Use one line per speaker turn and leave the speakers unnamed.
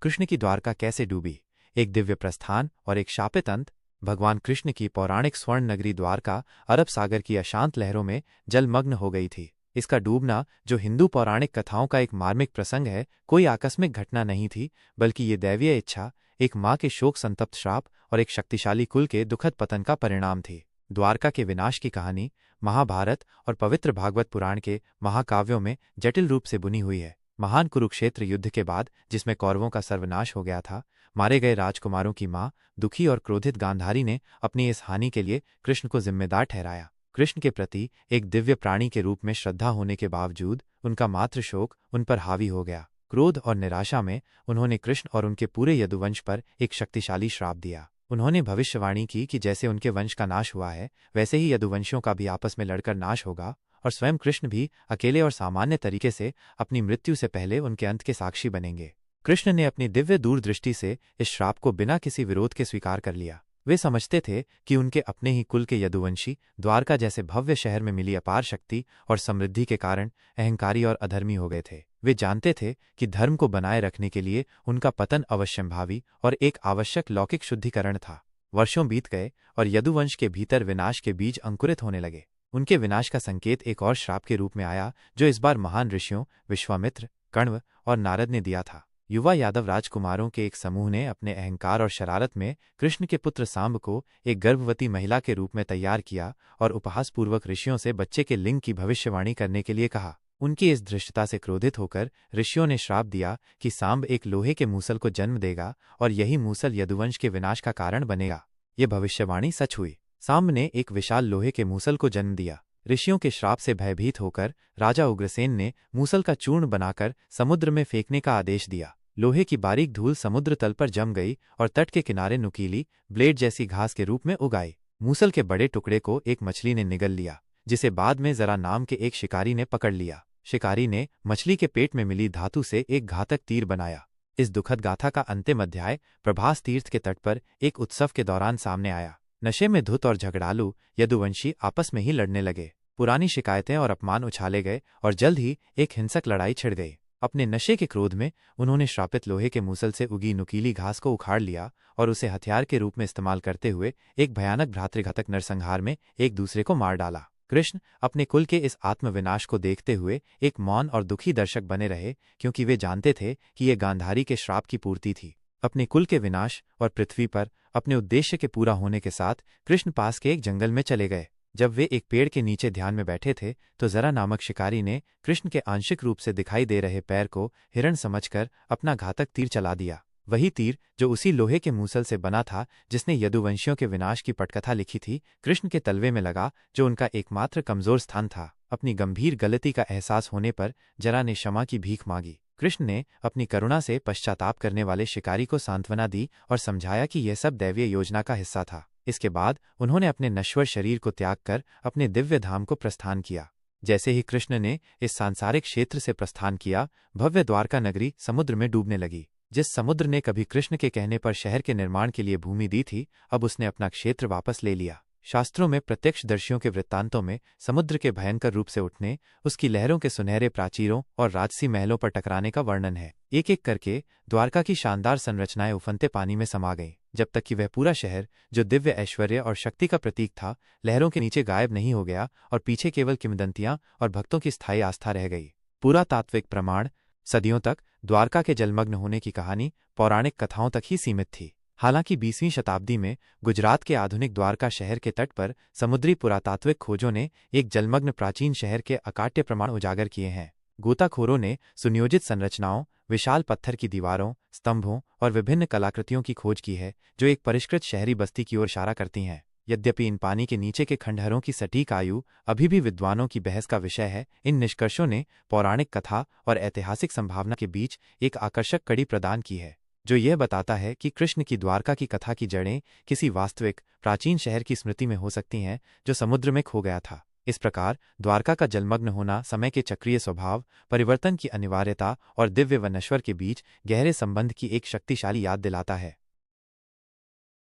कृष्ण की द्वारका कैसे डूबी, एक दिव्य प्रस्थान और एक शापित अंत। भगवान कृष्ण की पौराणिक स्वर्ण नगरी द्वारका अरब सागर की अशांत लहरों में जलमग्न हो गई थी। इसका डूबना, जो हिंदू पौराणिक कथाओं का एक मार्मिक प्रसंग है, कोई आकस्मिक घटना नहीं थी, बल्कि ये दैवीय इच्छा, एक माँ के शोक संतप्त श्राप और एक शक्तिशाली कुल के दुखद पतन का परिणाम थी। द्वारका के विनाश की कहानी महाभारत और पवित्र भागवत पुराण के महाकाव्यों में जटिल रूप से बुनी हुई है। महान कुरुक्षेत्र युद्ध के बाद, जिसमें कौरवों का सर्वनाश हो गया था, मारे गए राजकुमारों की मां, दुखी और क्रोधित गांधारी ने अपनी इस हानि के लिए कृष्ण को जिम्मेदार ठहराया। कृष्ण के प्रति एक दिव्य प्राणी के रूप में श्रद्धा होने के बावजूद उनका मातृ शोक उन पर हावी हो गया। क्रोध और निराशा में उन्होंने कृष्ण और उनके पूरे यदुवंश पर एक शक्तिशाली श्राप दिया। उन्होंने भविष्यवाणी की कि जैसे उनके वंश का नाश हुआ है, वैसे ही यदुवंशियों का भी आपस में लड़कर नाश होगा, और स्वयं कृष्ण भी अकेले और सामान्य तरीके से अपनी मृत्यु से पहले उनके अंत के साक्षी बनेंगे। कृष्ण ने अपनी दिव्य दूरदृष्टि से इस श्राप को बिना किसी विरोध के स्वीकार कर लिया। वे समझते थे कि उनके अपने ही कुल के यदुवंशी द्वारका जैसे भव्य शहर में मिली अपार शक्ति और समृद्धि के कारण अहंकारी और अधर्मी हो गए थे। वे जानते थे कि धर्म को बनाए रखने के लिए उनका पतन अवश्यंभावी और एक आवश्यक लौकिक शुद्धिकरण था। वर्षों बीत गए और यदुवंश के भीतर विनाश के बीज अंकुरित होने लगे। उनके विनाश का संकेत एक और श्राप के रूप में आया, जो इस बार महान ऋषियों विश्वामित्र, कण्व और नारद ने दिया था। युवा यादव राजकुमारों के एक समूह ने अपने अहंकार और शरारत में कृष्ण के पुत्र सांब को एक गर्भवती महिला के रूप में तैयार किया और उपहासपूर्वक ऋषियों से बच्चे के लिंग की भविष्यवाणी करने के लिए कहा। उनकी इस धृष्टता से क्रोधित होकर ऋषियों ने श्राप दिया कि सांब एक लोहे के मूसल को जन्म देगा और यही मूसल यदुवंश के विनाश का कारण बनेगा। ये भविष्यवाणी सच हुई। सांब ने एक विशाल लोहे के मूसल को जन्म दिया। ऋषियों के श्राप से भयभीत होकर राजा उग्रसेन ने मूसल का चूर्ण बनाकर समुद्र में फेंकने का आदेश दिया। लोहे की बारीक धूल समुद्र तल पर जम गई और तट के किनारे नुकीली ब्लेड जैसी घास के रूप में उगाई। मूसल के बड़े टुकड़े को एक मछली ने निगल लिया, जिसे बाद में जरा नाम के एक शिकारी ने पकड़ लिया। शिकारी ने मछली के पेट में मिली धातु से एक घातक तीर बनाया। इस दुखद गाथा का अंतिम अध्याय प्रभास तीर्थ के तट पर एक उत्सव के दौरान सामने आया। नशे में धुत और झगड़ालू यदुवंशी आपस में ही लड़ने लगे। पुरानी शिकायतें और अपमान उछाले गए और जल्द ही एक हिंसक लड़ाई छिड़ गई। अपने नशे के क्रोध में उन्होंने श्रापित लोहे के मूसल से उगी नुकीली घास को उखाड़ लिया और उसे हथियार के रूप में इस्तेमाल करते हुए एक भयानक भ्रातृघातक नरसंहार में एक दूसरे को मार डाला। कृष्ण अपने कुल के इस आत्मविनाश को देखते हुए एक मौन और दुखी दर्शक बने रहे, क्योंकि वे जानते थे कि ये गांधारी के श्राप की पूर्ति थी। अपने कुल के विनाश और पृथ्वी पर अपने उद्देश्य के पूरा होने के साथ कृष्ण पास के एक जंगल में चले गए। जब वे एक पेड़ के नीचे ध्यान में बैठे थे, तो जरा नामक शिकारी ने कृष्ण के आंशिक रूप से दिखाई दे रहे पैर को हिरण समझकर अपना घातक तीर चला दिया। वही तीर जो उसी लोहे के मूसल से बना था जिसने यदुवंशियों के विनाश की पटकथा लिखी थी, कृष्ण के तलवे में लगा, जो उनका एकमात्र कमजोर स्थान था। अपनी गंभीर गलती का एहसास होने पर जरा ने क्षमा की भीख मांगी। कृष्ण ने अपनी करुणा से पश्चाताप करने वाले शिकारी को सांत्वना दी और समझाया कि यह सब दैवीय योजना का हिस्सा था। इसके बाद उन्होंने अपने नश्वर शरीर को त्याग कर अपने दिव्य धाम को प्रस्थान किया। जैसे ही कृष्ण ने इस सांसारिक क्षेत्र से प्रस्थान किया, भव्य द्वारका नगरी समुद्र में डूबने लगी। जिस समुद्र ने कभी कृष्ण के कहने पर शहर के निर्माण के लिए भूमि दी थी, अब उसने अपना क्षेत्र वापस ले लिया। शास्त्रों में प्रत्यक्षदर्शियों के वृत्तांतों में समुद्र के भयंकर रूप से उठने, उसकी लहरों के सुनहरे प्राचीरों और राजसी महलों पर टकराने का वर्णन है। एक एक करके द्वारका की शानदार संरचनाएं उफनते पानी में समा गईं, जब तक कि वह पूरा शहर, जो दिव्य ऐश्वर्य और शक्ति का प्रतीक था, लहरों के नीचे गायब नहीं हो गया और पीछे केवल किंवदंतियां और भक्तों की स्थायी आस्था रह गई। पूरा तात्विक प्रमाण सदियों तक द्वारका के जलमग्न होने की कहानी पौराणिक कथाओं तक ही सीमित थी। हालांकि 20वीं शताब्दी में गुजरात के आधुनिक द्वारका शहर के तट पर समुद्री पुरातात्विक खोजों ने एक जलमग्न प्राचीन शहर के अकाट्य प्रमाण उजागर किए हैं। गोताखोरों ने सुनियोजित संरचनाओं, विशाल पत्थर की दीवारों, स्तंभों और विभिन्न कलाकृतियों की खोज की है, जो एक परिष्कृत शहरी बस्ती की ओर इशारा करती हैं। यद्यपि इन पानी के नीचे के खंडहरों की सटीक आयु अभी भी विद्वानों की बहस का विषय है, इन निष्कर्षों ने पौराणिक कथा और ऐतिहासिक संभावना के बीच एक आकर्षक कड़ी प्रदान की है, जो यह बताता है कि कृष्ण की द्वारका की कथा की जड़ें किसी वास्तविक प्राचीन शहर की स्मृति में हो सकती हैं, जो समुद्र में खो गया था। इस प्रकार द्वारका का जलमग्न होना समय के चक्रीय स्वभाव, परिवर्तन की अनिवार्यता और दिव्य व नश्वर के बीच गहरे संबंध की एक शक्तिशाली याद दिलाता है।